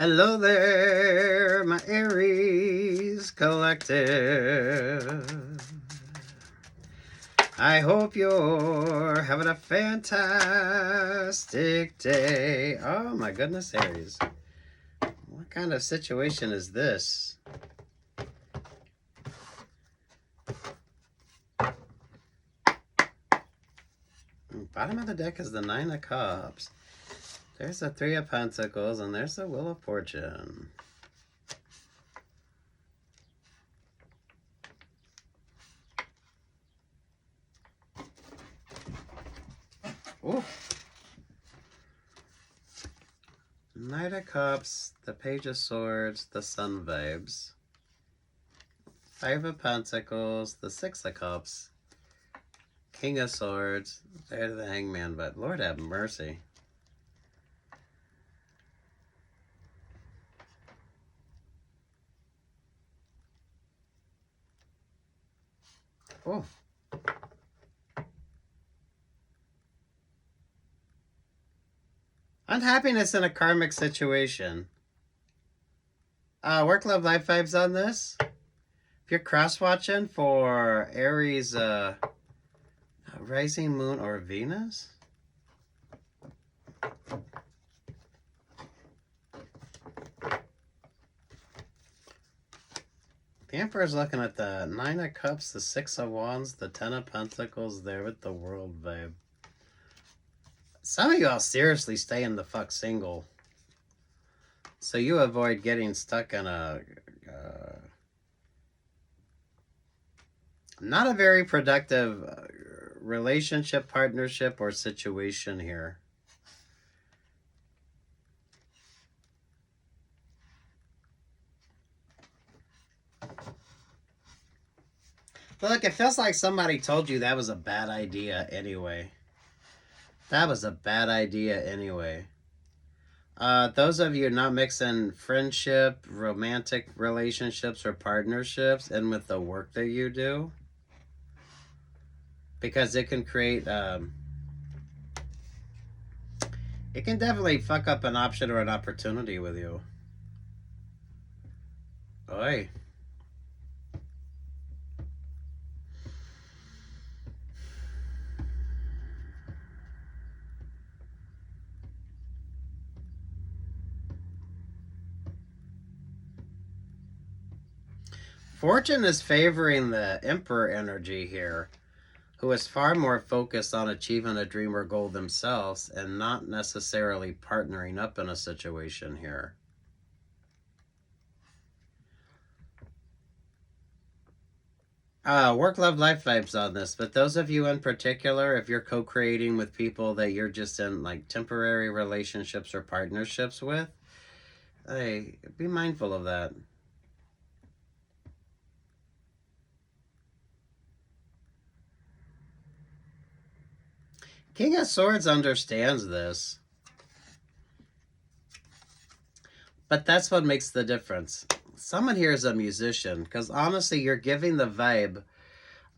Hello there, my Aries collective. I hope you're having a fantastic day. Oh my goodness, Aries. What kind of situation is this? Bottom of the deck is the Nine of Cups. There's the Three of Pentacles, and there's the Wheel of Fortune. Ooh. Knight of Cups, the Page of Swords, the Sun vibes. Five of Pentacles, the Six of Cups, King of Swords, there's the Hangman, but Lord have mercy. Oh. Unhappiness in a karmic situation. Work, love, life vibes on this. If you're cross-watching for Aries, rising moon or Venus. The Emperor's looking at the Nine of Cups, the Six of Wands, the Ten of Pentacles there with the World vibe. Some of y'all seriously staying the fuck single, so you avoid getting stuck in a not a very productive relationship, partnership, or situation here. But look, it feels like somebody told you that was a bad idea anyway. That was a bad idea anyway. Those of you not mixing friendship, romantic relationships, or partnerships in with the work that you do, because it can create, it can definitely fuck up an option or an opportunity with you. Oi. Fortune is favoring the Emperor energy here, who is far more focused on achieving a dream or goal themselves and not necessarily partnering up in a situation here. Work, love, life vibes on this, but those of you in particular, if you're co-creating with people that you're just in like temporary relationships or partnerships with, hey, be mindful of that. King of Swords understands this. But that's what makes the difference. Someone here is a musician, because honestly, you're giving the vibe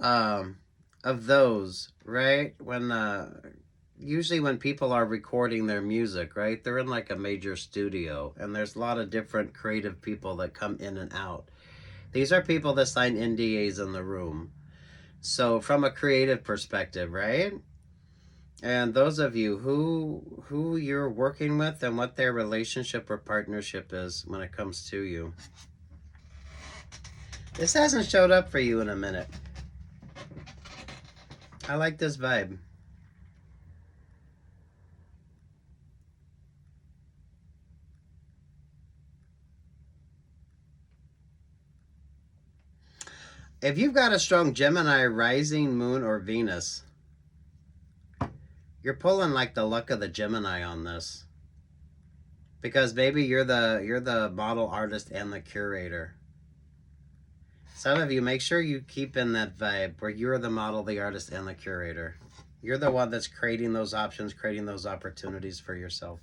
of those, right? When usually when people are recording their music, right? They're in like a major studio, and there's a lot of different creative people that come in and out. These are people that sign NDAs in the room. So from a creative perspective, right? And those of you who you're working with and what their relationship or partnership is when it comes to you. This hasn't showed up for you in a minute. I like this vibe. If you've got a strong Gemini rising, moon, or Venus, you're pulling like the luck of the Gemini on this. Because maybe you're the model, artist, and the curator. Some of you, make sure you keep in that vibe where you're the model, the artist, and the curator. You're the one that's creating those options, creating those opportunities for yourself.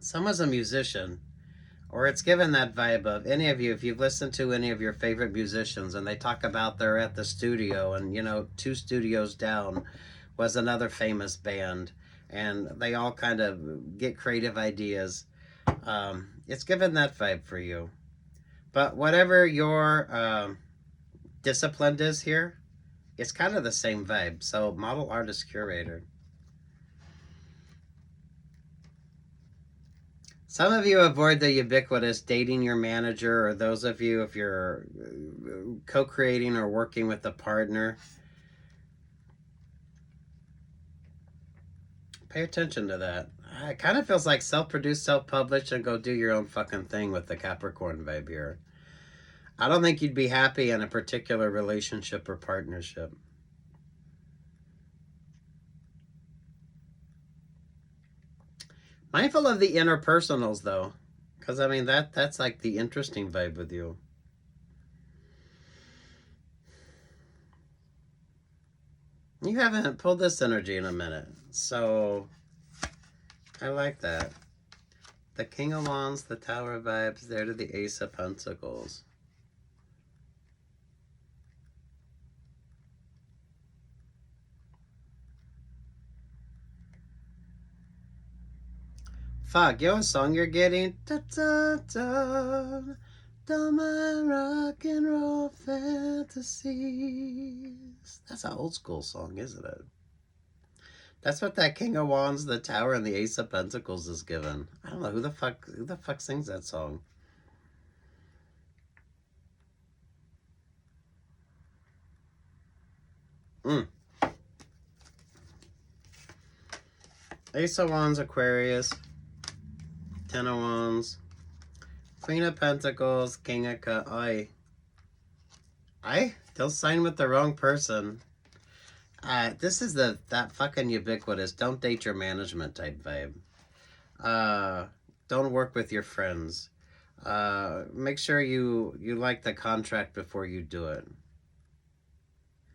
Someone's a musician, or it's given that vibe of any of you, if you've listened to any of your favorite musicians and they talk about they're at the studio and, you know, 2 studios down was another famous band and they all kind of get creative ideas. It's given that vibe for you. But whatever your discipline is here, it's kind of the same vibe. So model artist curator. Some of you avoid the ubiquitous dating your manager, or those of you if you're co-creating or working with a partner. Pay attention to that. It kind of feels like self-produced, self-published, and go do your own fucking thing with the Capricorn vibe here. I don't think you'd be happy in a particular relationship or partnership. Mindful of the interpersonals, though. Because, I mean, that's like the interesting vibe with you. You haven't pulled this energy in a minute. So, I like that. The King of Wands, the Tower vibes, there to the Ace of Pentacles. Fuck, you know what song you're getting? Da, da, da, da, my rock and roll fantasies. That's an old school song, isn't it? That's what that King of Wands, the Tower, and the Ace of Pentacles is given. I don't know who the fuck sings that song. Ace of Wands, Aquarius. Ten of Wands. Queen of Pentacles, King of Cups. Don't sign with the wrong person. This is that fucking ubiquitous don't date your management type vibe. Don't work with your friends. Make sure you like the contract before you do it.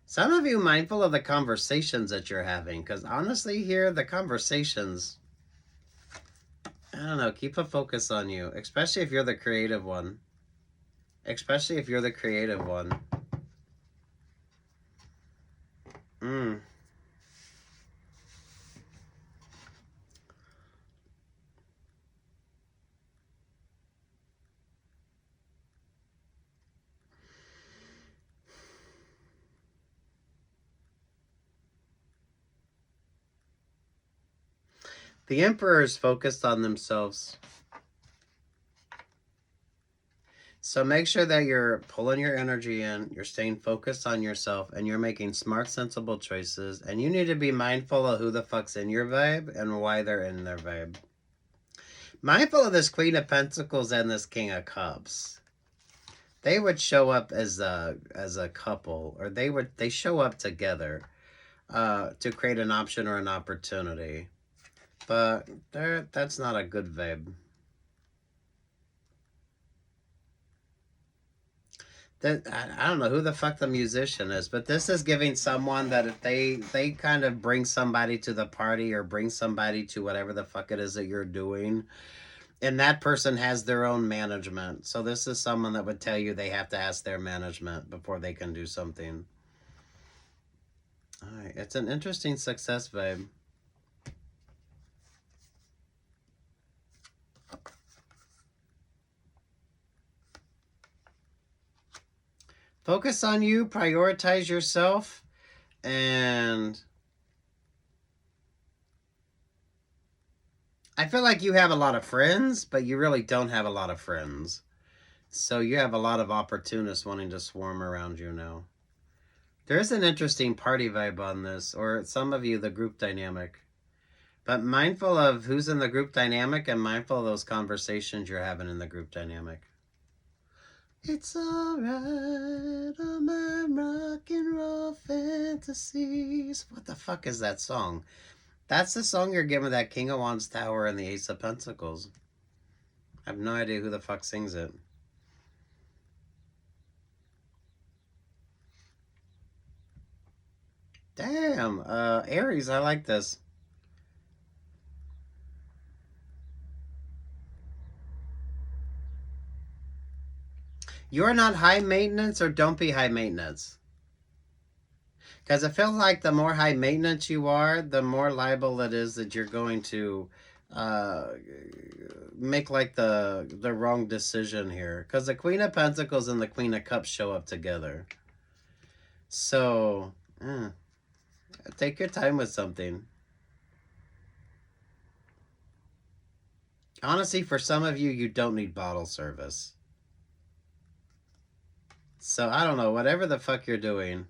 Some of you mindful of the conversations that you're having, because honestly here, the conversations, I don't know, keep a focus on you, especially if you're the creative one. Especially if you're the creative one. The Emperor is focused on themselves. So make sure that you're pulling your energy in, you're staying focused on yourself, and you're making smart, sensible choices. And you need to be mindful of who the fuck's in your vibe and why they're in their vibe. Mindful of this Queen of Pentacles and this King of Cups. They would show up as a couple, or they show up together to create an option or an opportunity. But that's not a good vibe. I don't know who the fuck the musician is, but this is giving someone that if they kind of bring somebody to the party or bring somebody to whatever the fuck it is that you're doing, and that person has their own management. So this is someone that would tell you they have to ask their management before they can do something. All right, it's an interesting success vibe. Focus on you, prioritize yourself, and I feel like you have a lot of friends, but you really don't have a lot of friends. So you have a lot of opportunists wanting to swarm around you now. There's an interesting party vibe on this, or some of you, the group dynamic. But mindful of who's in the group dynamic and mindful of those conversations you're having in the group dynamic. It's alright on my rock and roll fantasies. What the fuck is that song? That's the song you're giving that King of Wands Tower and the Ace of Pentacles. I have no idea who the fuck sings it. Damn, Aries, I like this. You're not high maintenance or don't be high maintenance. Because it feels like the more high maintenance you are, the more liable it is that you're going to make like the wrong decision here. Because the Queen of Pentacles and the Queen of Cups show up together. So, take your time with something. Honestly, for some of you, you don't need bottle service. So, I don't know. Whatever the fuck you're doing,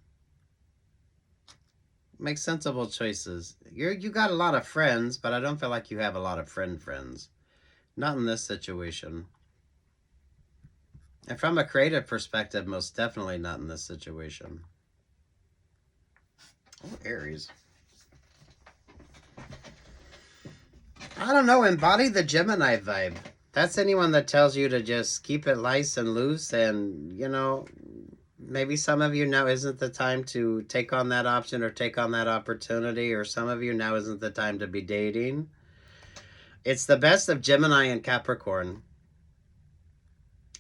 make sensible choices. You got a lot of friends, but I don't feel like you have a lot of friends. Not in this situation. And from a creative perspective, most definitely not in this situation. Oh, Aries. I don't know. Embody the Gemini vibe. That's anyone that tells you to just keep it nice and loose. And, you know, maybe some of you now isn't the time to take on that option or take on that opportunity. Or some of you now isn't the time to be dating. It's the best of Gemini and Capricorn.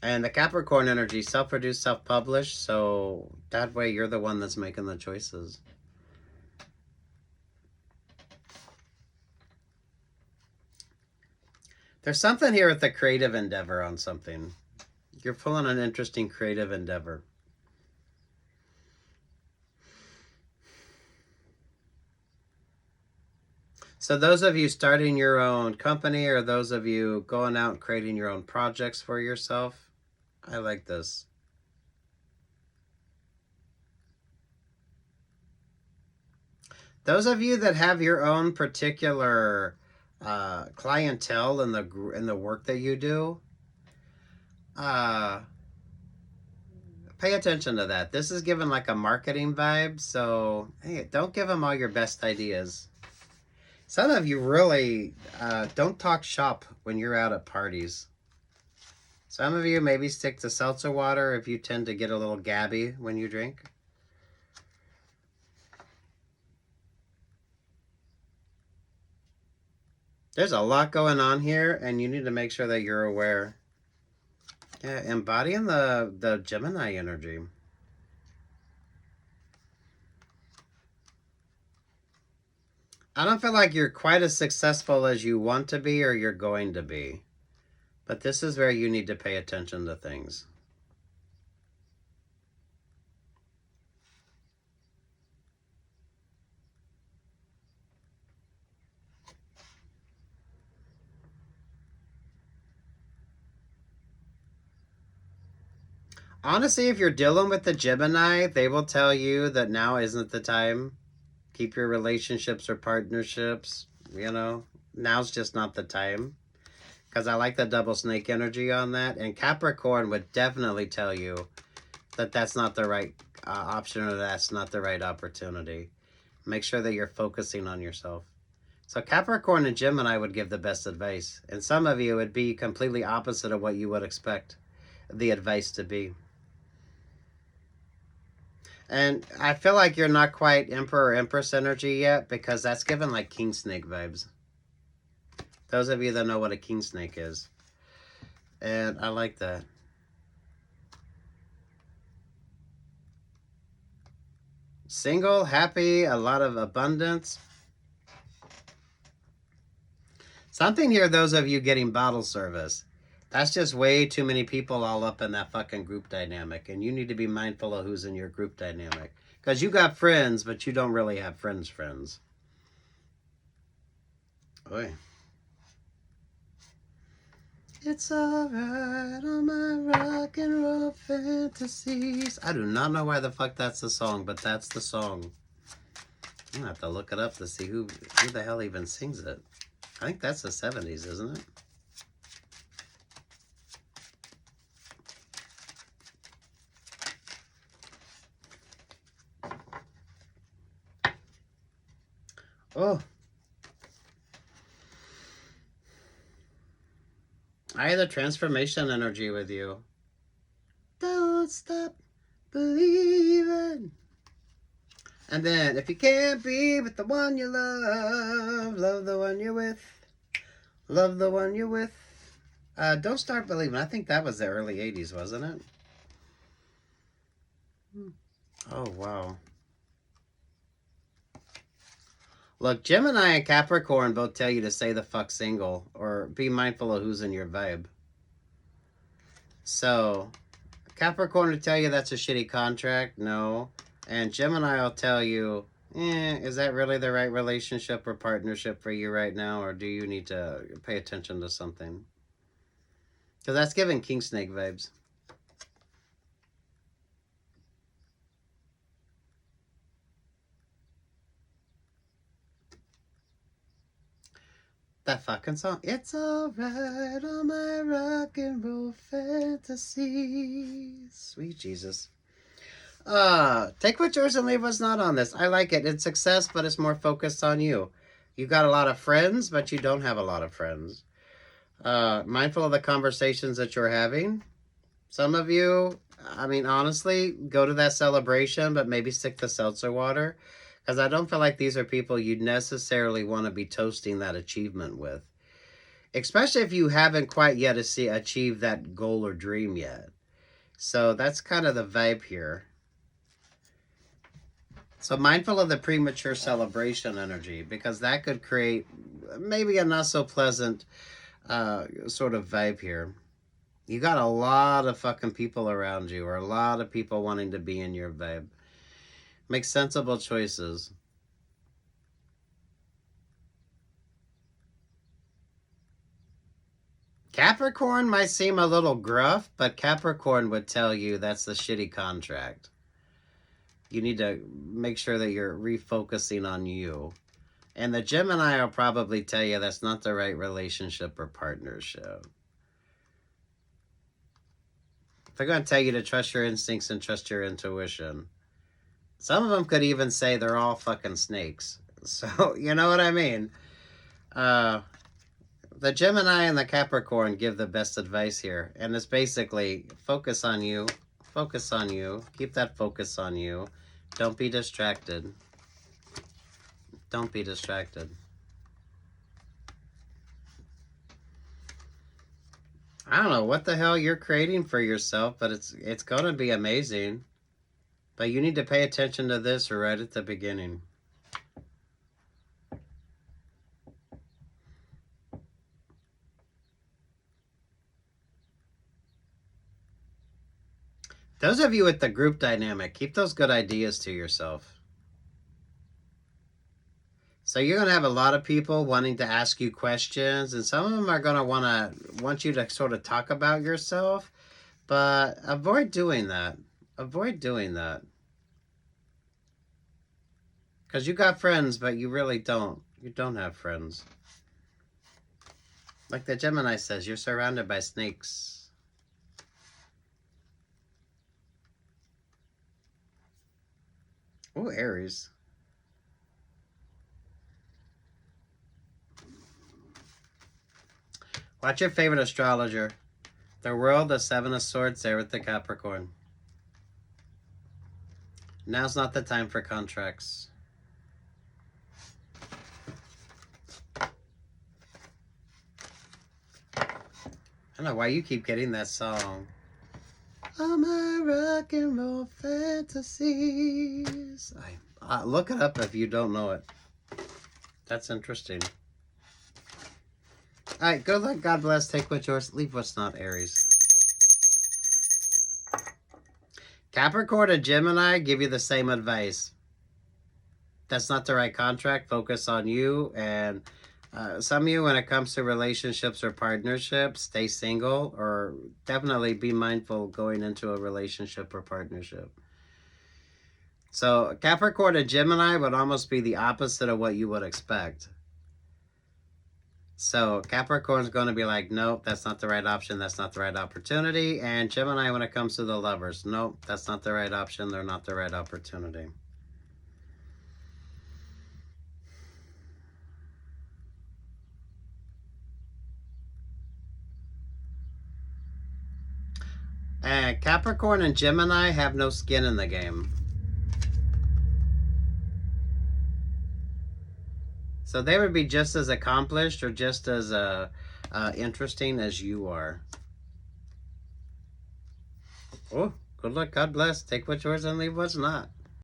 And the Capricorn energy, self-produced, self-published. So that way you're the one that's making the choices. There's something here with the creative endeavor on something. You're pulling an interesting creative endeavor. So those of you starting your own company or those of you going out and creating your own projects for yourself, I like this. Those of you that have your own particular clientele in the work that you do, pay attention to that. This is given like a marketing vibe, so hey, don't give them all your best ideas. Some of you really don't talk shop when you're out at parties. Some of you maybe stick to seltzer water if you tend to get a little gabby when you drink. There's a lot going on here, and you need to make sure that you're aware. Yeah, embodying the Gemini energy. I don't feel like you're quite as successful as you want to be or you're going to be. But this is where you need to pay attention to things. Honestly, if you're dealing with the Gemini, they will tell you that now isn't the time. Keep your relationships or partnerships, you know. Now's just not the time. Because I like the double snake energy on that. And Capricorn would definitely tell you that that's not the right option or that's not the right opportunity. Make sure that you're focusing on yourself. So Capricorn and Gemini would give the best advice. And some of you would be completely opposite of what you would expect the advice to be. And I feel like you're not quite Emperor or Empress energy yet because that's given like King Snake vibes. Those of you that know what a King Snake is. And I like that. Single, happy, a lot of abundance. Something here, those of you getting bottle service. That's just way too many people all up in that fucking group dynamic. And you need to be mindful of who's in your group dynamic. Because you got friends, but you don't really have friends. Oy. It's alright on my rock and roll fantasies. I do not know why the fuck that's the song, but that's the song. I'm gonna have to look it up to see who the hell even sings it. I think that's the 70s, isn't it? Oh. I had the transformation energy with you. Don't stop believing. And then, if you can't be with the one you love, love the one you're with. Love the one you're with. Don't start believing. I think that was the early 80s, wasn't it? Oh, wow. Look, Gemini and Capricorn both tell you to stay the fuck single or be mindful of who's in your vibe. So, Capricorn will tell you that's a shitty contract. No. And Gemini will tell you, is that really the right relationship or partnership for you right now? Or do you need to pay attention to something? Because that's giving king snake vibes. That fucking song. It's alright on my rock and roll fantasy. Sweet Jesus. Take what's yours and leave what's not on this. I like it. It's success, but it's more focused on you. You got a lot of friends, but you don't have a lot of friends. Mindful of the conversations that you're having. Some of you, I mean, honestly, go to that celebration, but maybe stick to seltzer water. Because I don't feel like these are people you necessarily want to be toasting that achievement with. Especially if you haven't quite yet achieved that goal or dream yet. So that's kind of the vibe here. So mindful of the premature celebration energy, because that could create maybe a not so pleasant sort of vibe here. You got a lot of fucking people around you, or a lot of people wanting to be in your vibe. Make sensible choices. Capricorn might seem a little gruff, but Capricorn would tell you that's the shitty contract. You need to make sure that you're refocusing on you. And the Gemini will probably tell you that's not the right relationship or partnership. They're going to tell you to trust your instincts and trust your intuition. Some of them could even say they're all fucking snakes. So, you know what I mean? The Gemini and the Capricorn give the best advice here. And it's basically focus on you. Focus on you. Keep that focus on you. Don't be distracted. Don't be distracted. I don't know what the hell you're creating for yourself, but it's going to be amazing. But you need to pay attention to this right at the beginning. Those of you with the group dynamic, keep those good ideas to yourself. So you're going to have a lot of people wanting to ask you questions, and some of them are going to want you to sort of talk about yourself, but avoid doing that. Avoid doing that. Because you got friends, but you really don't. You don't have friends. Like the Gemini says, you're surrounded by snakes. Oh, Aries. Watch your favorite astrologer. The World, the Seven of Swords, there with the Capricorn. Now's not the time for contracts. I don't know why you keep getting that song. All my rock and roll fantasies. Look it up if you don't know it. That's interesting. All right, good luck. God bless. Take what's yours. Leave what's not, Aries. Capricorn and Gemini give you the same advice. That's not the right contract. Focus on you. And some of you, when it comes to relationships or partnerships, stay single, or definitely be mindful going into a relationship or partnership. So Capricorn and Gemini would almost be the opposite of what you would expect. So Capricorn's going to be like, nope, that's not the right option. That's not the right opportunity. And Gemini, when it comes to the lovers, nope, that's not the right option. They're not the right opportunity. And Capricorn and Gemini have no skin in the game. So they would be just as accomplished or just as interesting as you are. Oh, good luck. God bless. Take what's yours and leave what's not.